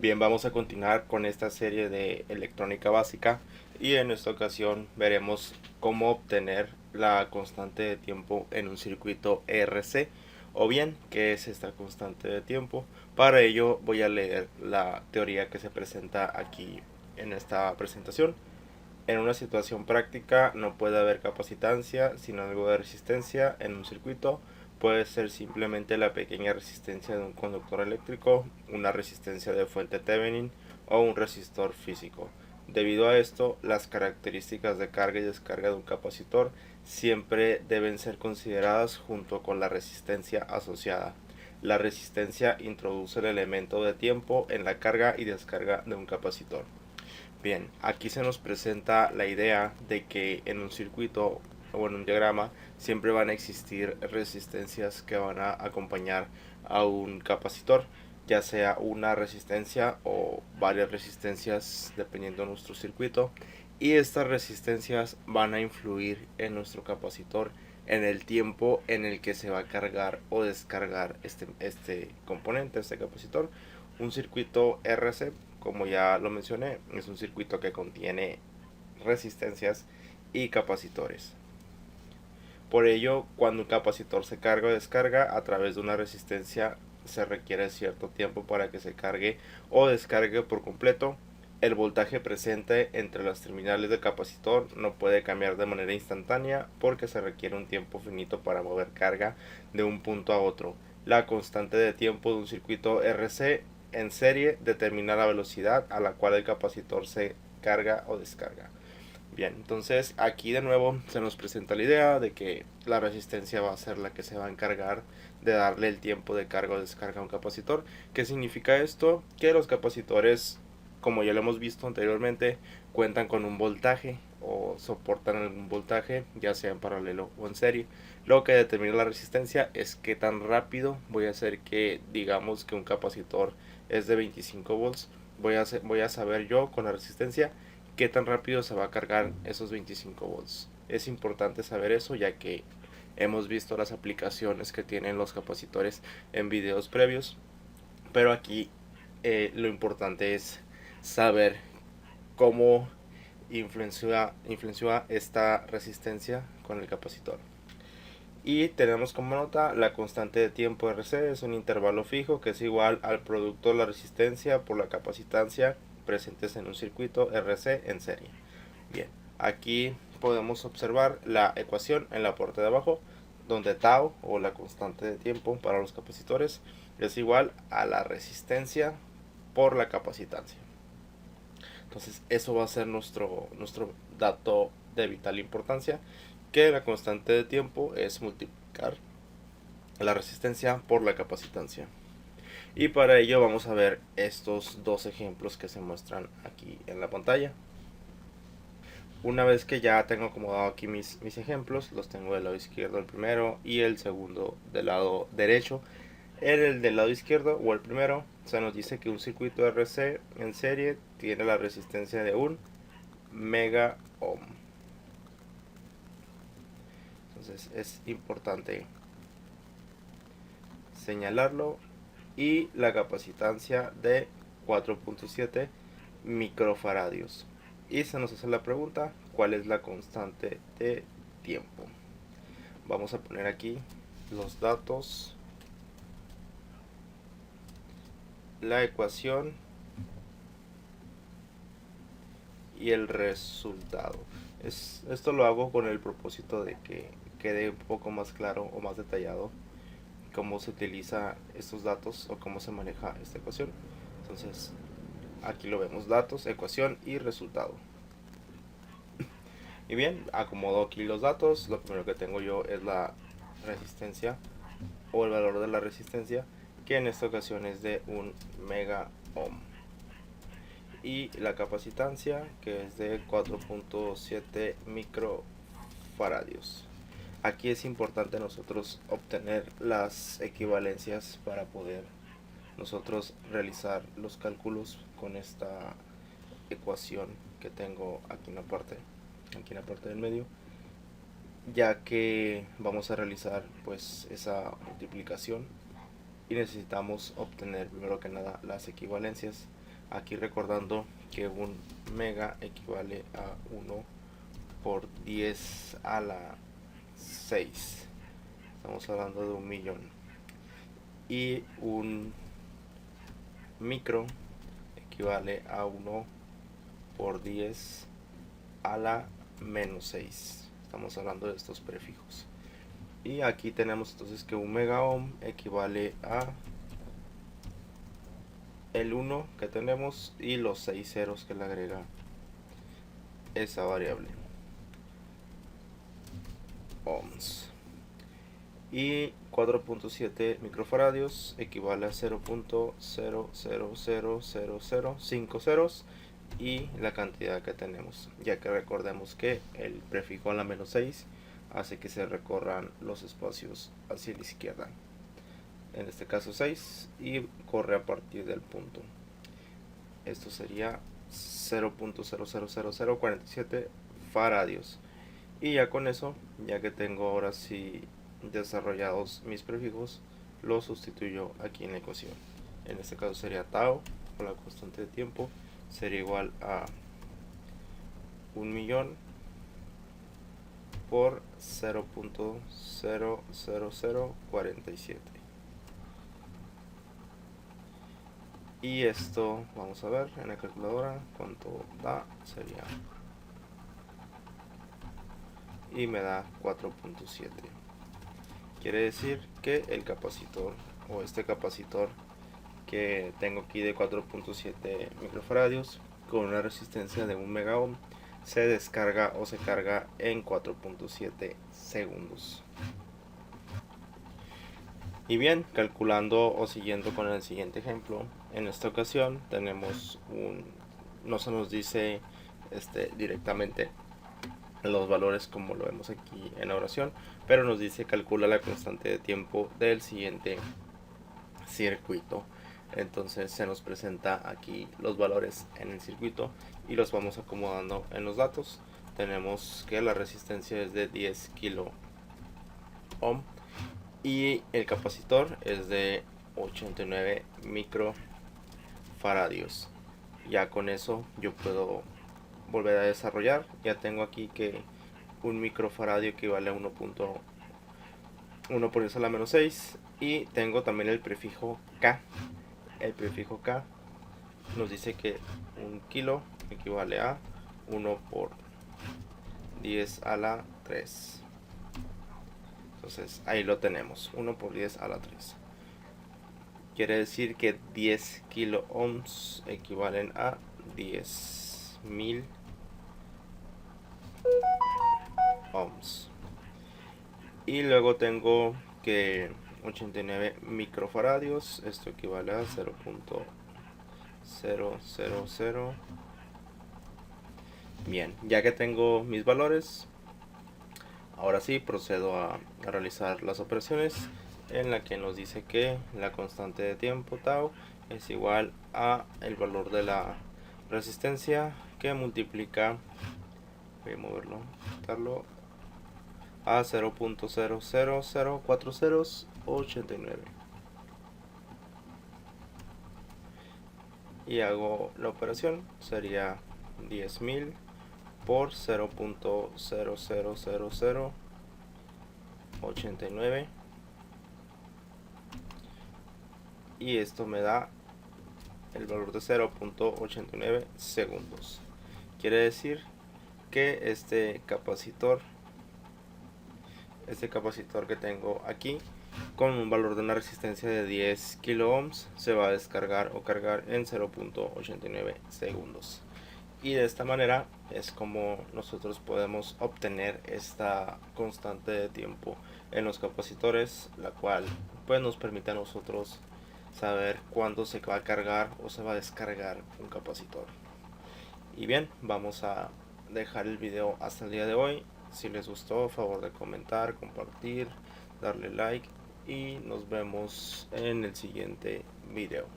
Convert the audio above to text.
Bien, vamos a continuar con esta serie de electrónica básica y en esta ocasión veremos cómo obtener la constante de tiempo en un circuito RC o bien qué es esta constante de tiempo. Para ello voy a leer la teoría que se presenta aquí en esta presentación. En una situación práctica no puede haber capacitancia sino algo de resistencia en un circuito. Puede ser simplemente la pequeña resistencia de un conductor eléctrico, una resistencia de fuente Thevenin o un resistor físico. Debido a esto, las características de carga y descarga de un capacitor siempre deben ser consideradas junto con la resistencia asociada. La resistencia introduce el elemento de tiempo en la carga y descarga de un capacitor. Bien, aquí se nos presenta la idea de que en un circuito o en un diagrama siempre van a existir resistencias que van a acompañar a un capacitor, ya sea una resistencia o varias resistencias dependiendo de nuestro circuito, y estas resistencias van a influir en nuestro capacitor en el tiempo en el que se va a cargar o descargar este componente, este capacitor. Un circuito RC, como ya lo mencioné, es un circuito que contiene resistencias y capacitores. Por ello, cuando un capacitor se carga o descarga a través de una resistencia, se requiere cierto tiempo para que se cargue o descargue por completo. El voltaje presente entre las terminales del capacitor no puede cambiar de manera instantánea porque se requiere un tiempo finito para mover carga de un punto a otro. La constante de tiempo de un circuito RC en serie determina la velocidad a la cual el capacitor se carga o descarga. Bien, entonces aquí de nuevo se nos presenta la idea de que la resistencia va a ser la que se va a encargar de darle el tiempo de carga o descarga a un capacitor. ¿Qué significa esto? Que los capacitores, como ya lo hemos visto anteriormente, cuentan con un voltaje o soportan un voltaje, ya sea en paralelo o en serie. Lo que determina la resistencia es qué tan rápido voy a hacer que, digamos que un capacitor es de 25 volts, voy a saber yo con la resistencia qué tan rápido se va a cargar esos 25 volts. Es importante saber eso, ya que hemos visto las aplicaciones que tienen los capacitores en videos previos, pero aquí lo importante es saber cómo influencia esta resistencia con el capacitor. Y tenemos como nota la constante de tiempo RC, es un intervalo fijo que es igual al producto de la resistencia por la capacitancia presentes en un circuito RC en serie. Bien, aquí podemos observar la ecuación en la parte de abajo, donde tau o la constante de tiempo para los capacitores es igual a la resistencia por la capacitancia. Entonces eso va a ser nuestro dato de vital importancia, que la constante de tiempo es multiplicar la resistencia por la capacitancia. Y para ello vamos a ver estos dos ejemplos que se muestran aquí en la pantalla. Una vez que ya tengo acomodado aquí mis ejemplos, los tengo del lado izquierdo el primero y el segundo del lado derecho. En el del lado izquierdo o el primero se nos dice que un circuito RC en serie tiene la resistencia de 1 mega ohm. Entonces es importante señalarlo, y la capacitancia de 4.7 microfaradios. Y se nos hace la pregunta, ¿cuál es la constante de tiempo? Vamos a poner aquí los datos, la ecuación y el resultado. Esto lo hago con el propósito de que quede un poco más claro o más detallado cómo se utiliza estos datos o cómo se maneja esta ecuación. Entonces aquí lo vemos: datos, ecuación y resultado. Y bien, acomodo aquí los datos. Lo primero que tengo yo es la resistencia o el valor de la resistencia, que en esta ocasión es de 1 mega ohm, y la capacitancia, que es de 4.7 microfaradios. Aquí es importante nosotros obtener las equivalencias para poder nosotros realizar los cálculos con esta ecuación que tengo aquí en la parte del medio, ya que vamos a realizar pues esa multiplicación y necesitamos obtener primero que nada las equivalencias Aquí recordando que un mega equivale a 1 por 10 a la 6. Estamos hablando de 1.000.000. Y un micro equivale a 1 por 10 a la menos 6. Estamos hablando de estos prefijos. Y aquí tenemos entonces que un mega ohm equivale a el 1 que tenemos y los 6 ceros que le agrega esa variable, ohms. Y 4.7 microfaradios equivale a 0.0000005 ceros y la cantidad que tenemos, ya que recordemos que el prefijo a la menos 6 hace que se recorran los espacios hacia la izquierda, en este caso 6, y corre a partir del punto. Esto sería 0.00047 faradios. Y ya con eso, ya que tengo ahora sí desarrollados mis prefijos, los sustituyo aquí en la ecuación. En este caso sería tau, o la constante de tiempo, sería igual a 1.000.000 por 0.00047. Y esto, vamos a ver en la calculadora cuánto da, sería, y me da 4.7. Quiere decir que el capacitor, o este capacitor que tengo aquí de 4.7 microfaradios con una resistencia de 1 mega ohm, se descarga o se carga en 4.7 segundos. Y bien, calculando o siguiendo con el siguiente ejemplo, en esta ocasión tenemos no se nos dice directamente los valores como lo vemos aquí en la oración, pero nos dice calcula la constante de tiempo del siguiente circuito. Entonces se nos presenta aquí los valores en el circuito y los vamos acomodando en los datos. Tenemos que la resistencia es de 10 kilo ohm y el capacitor es de 89 microfaradios. Ya con eso yo puedo volver a desarrollar. Ya tengo aquí que un microfaradio equivale a 1 por 10 a la menos 6 y tengo también el prefijo K. El prefijo K nos dice que un kilo equivale a 1 por 10 a la 3. Entonces ahí lo tenemos, 1 por 10 a la 3. Quiere decir que 10 kilo ohms equivalen a 10.000 ohms. Y luego tengo que 89 microfaradios, esto equivale a 0.000. Bien, ya que tengo mis valores, ahora sí procedo a realizar las operaciones, en la que nos dice que la constante de tiempo tau es igual a el valor de la resistencia que multiplica, voy a moverlo, quitarlo, a 0.0004089 y hago la operación, sería 10.000 por 0.00089 y esto me da el valor de 0.89 segundos. Quiere decir que este capacitor que tengo aquí con un valor de una resistencia de 10 kilo ohms se va a descargar o cargar en 0.89 segundos. Y de esta manera es como nosotros podemos obtener esta constante de tiempo en los capacitores, la cual pues nos permite a nosotros saber cuándo se va a cargar o se va a descargar un capacitor. Y bien, vamos a dejar el video hasta el día de hoy. Si les gustó, favor de comentar, compartir, darle like y nos vemos en el siguiente video.